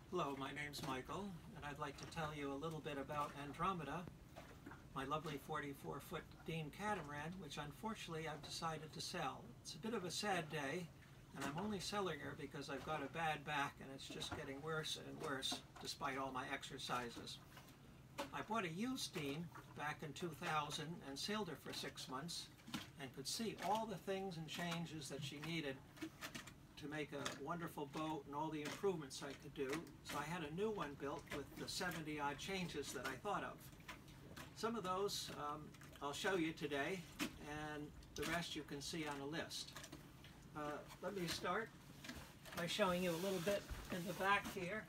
Hello, my name's Michael, and I'd like to tell you a little bit about Andromeda, my lovely 44-foot Dean Catamaran, which unfortunately I've decided to sell. It's a bit of a sad day, and I'm only selling her because I've got a bad back and it's just getting worse and worse despite all my exercises. I bought a used Dean back in 2000 and sailed her for 6 months and could see all the things and changes that she needed to make a wonderful boat and all the improvements I could do. So I had a new one built with the 70-odd changes that I thought of. Some of those I'll show you today, and the rest you can see on a list. Let me start by showing you a little bit in the back here.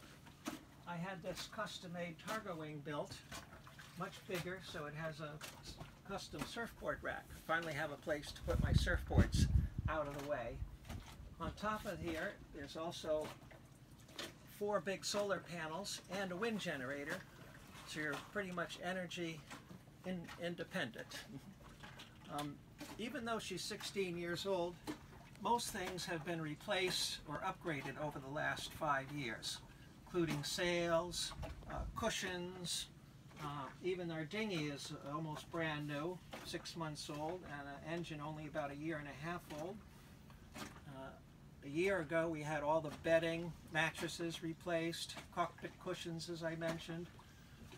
I had this custom-made cargo wing built, much bigger, so it has a custom surfboard rack. Finally have a place to put my surfboards out of the way. On top of here, there's also 4 big solar panels and a wind generator, so you're pretty much energy independent. Even though she's 16 years old, most things have been replaced or upgraded over the last 5 years, including sails, cushions, even our dinghy is almost brand new, 6 months old, and an engine only about 1.5 years old. A year ago we had all the bedding, mattresses replaced, cockpit cushions as I mentioned.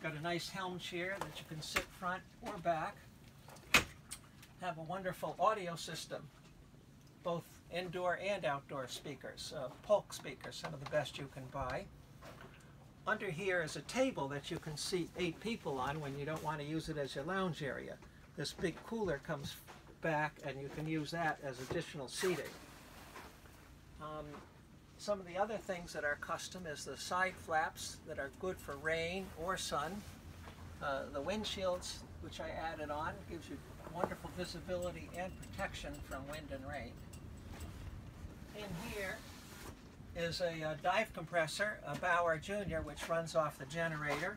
Got a nice helm chair that you can sit front or back. Have a wonderful audio system, both indoor and outdoor speakers, Polk speakers, some of the best you can buy. Under here is a table that you can seat 8 people on when you don't want to use it as your lounge area. This big cooler comes back and you can use that as additional seating. Some of the other things that are custom is the side flaps that are good for rain or sun. The windshields, which I added on, gives you wonderful visibility and protection from wind and rain. In here is a dive compressor, a Bauer Junior, which runs off the generator.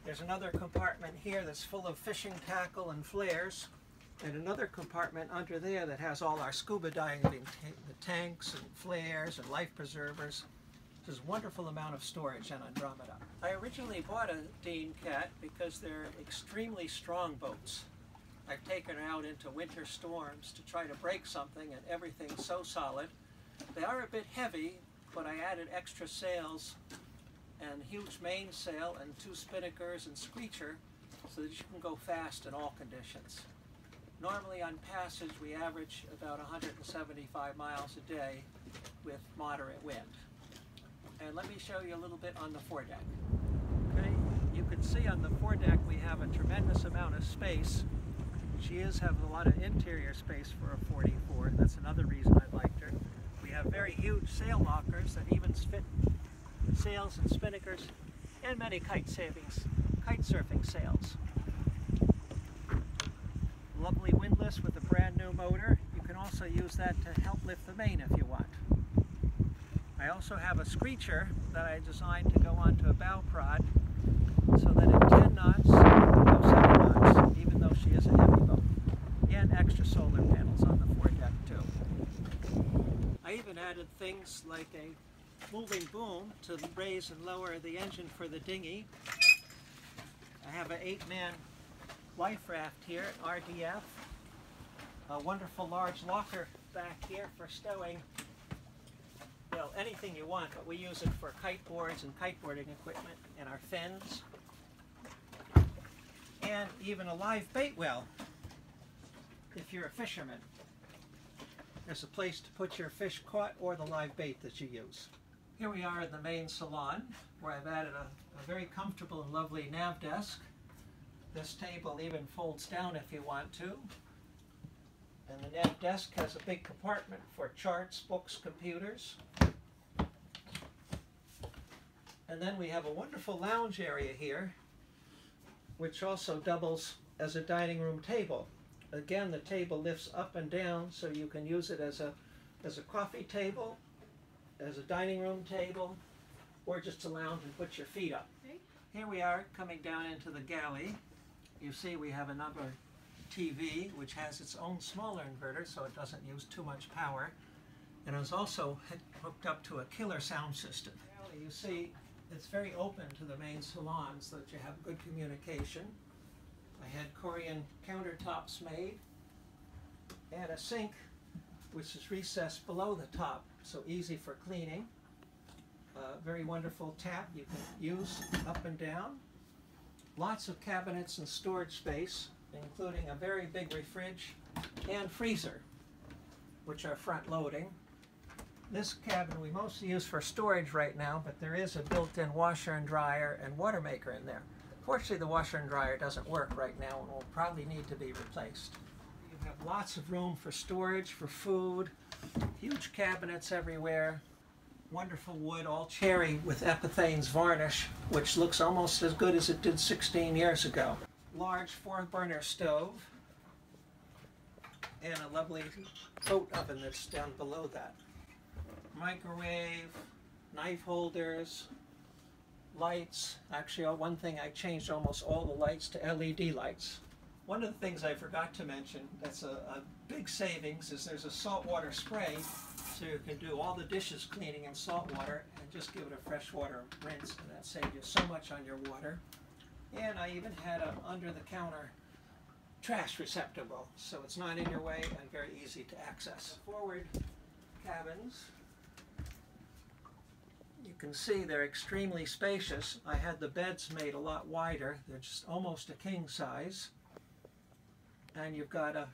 There's another compartment here that's full of fishing tackle and flares, and another compartment under there that has all our scuba diving, the tanks and flares and life preservers. There's a wonderful amount of storage in Andromeda. I originally bought a Dean Cat because they're extremely strong boats. I've taken her out into winter storms to try to break something and everything's so solid. They are a bit heavy, but I added extra sails and huge mainsail and 2 spinnakers and screecher so that you can go fast in all conditions. Normally on passage we average about 175 miles a day with moderate wind. And let me show you a little bit on the foredeck. Okay, you can see on the foredeck we have a tremendous amount of space. She has a lot of interior space for a 44. That's another reason I liked her. We have very huge sail lockers that even fit sails and spinnakers and many kite surfing sails. Lovely windlass with a brand new motor. You can also use that to help lift the main if you want. I also have a screecher that I designed to go onto a bow prod so that at 10 knots you can go 7 knots even though she is a heavy boat. And extra solar panels on the foredeck too. I even added things like a moving boom to raise and lower the engine for the dinghy. I have an 8-man life raft here, RDF, a wonderful large locker back here for stowing, well, anything you want, but we use it for kite boards and kiteboarding equipment and our fins, and even a live bait well if you're a fisherman. There's a place to put your fish caught or the live bait that you use. Here we are in the main salon where I've added a very comfortable and lovely nav desk. This table even folds down if you want to. And the nav desk has a big compartment for charts, books, computers. And then we have a wonderful lounge area here, which also doubles as a dining room table. Again, the table lifts up and down so you can use it as a coffee table, as a dining room table, or just to lounge and put your feet up. Here we are coming down into the galley. You see we have another TV which has its own smaller inverter so it doesn't use too much power. and it was also hooked up to a killer sound system. You see, it's very open to the main salon so that you have good communication. I had Korean countertops made and a sink which is recessed below the top, so easy for cleaning. Very wonderful tap you can use up and down. Lots of cabinets and storage space, including a very big fridge and freezer, which are front loading. This cabin we mostly use for storage right now, but there is a built-in washer and dryer and water maker in there. Fortunately, the washer and dryer doesn't work right now and will probably need to be replaced. You have lots of room for storage, for food, huge cabinets everywhere. Wonderful wood, all cherry with epithanes varnish, which looks almost as good as it did 16 years ago. Large 4-burner stove and a lovely boat oven that's down below that. Microwave, knife holders, lights. Actually, one thing I changed almost all the lights to LED lights. One of the things I forgot to mention that's a big savings is there's a saltwater spray, so you can do all the dishes cleaning in salt water and just give it a fresh water rinse, and that saves you so much on your water. And I even had an under-the-counter trash receptacle, so it's not in your way and very easy to access. Forward cabins. You can see they're extremely spacious. I had the beds made a lot wider. They're just almost a king size. And you've got a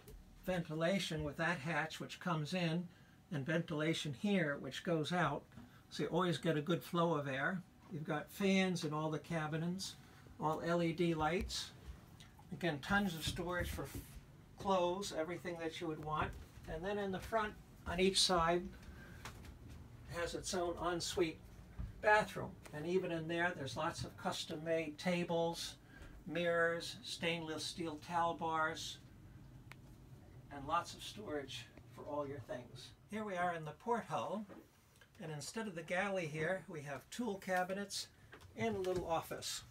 ventilation with that hatch which comes in, and ventilation here which goes out. So you always get a good flow of air. You've got fans in all the cabins, all LED lights. Again, tons of storage for clothes, everything that you would want. And then in the front, on each side, has its own ensuite bathroom. And even in there, there's lots of custom-made tables, mirrors, stainless steel towel bars, and lots of storage for all your things. Here we are in the port hull, and instead of the galley here, we have tool cabinets and a little office.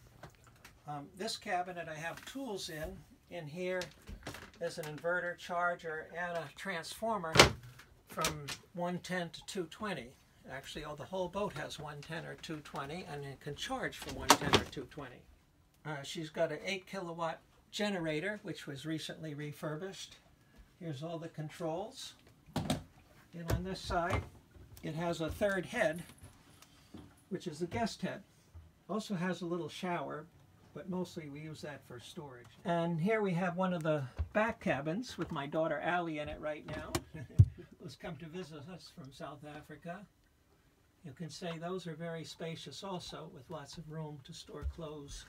This cabinet I have tools in. In here is an inverter, charger, and a transformer from 110 to 220. Actually, the whole boat has 110 or 220, and it can charge from 110 or 220. She's got an 8-kilowatt generator, which was recently refurbished. Here's all the controls. And on this side, it has a third head, which is the guest head. Also has a little shower, but mostly we use that for storage. And here we have one of the back cabins with my daughter Allie in it right now, who's come to visit us from South Africa. You can say those are very spacious also, with lots of room to store clothes.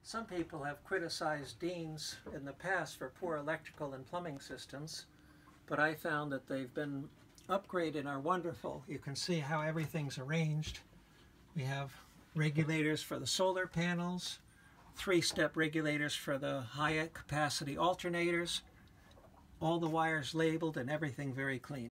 Some people have criticized Dean's in the past for poor electrical and plumbing systems, but I found that they've been upgraded and are wonderful. You can see how everything's arranged. We have regulators for the solar panels, 3-step regulators for the high capacity alternators, all the wires labeled and everything very clean.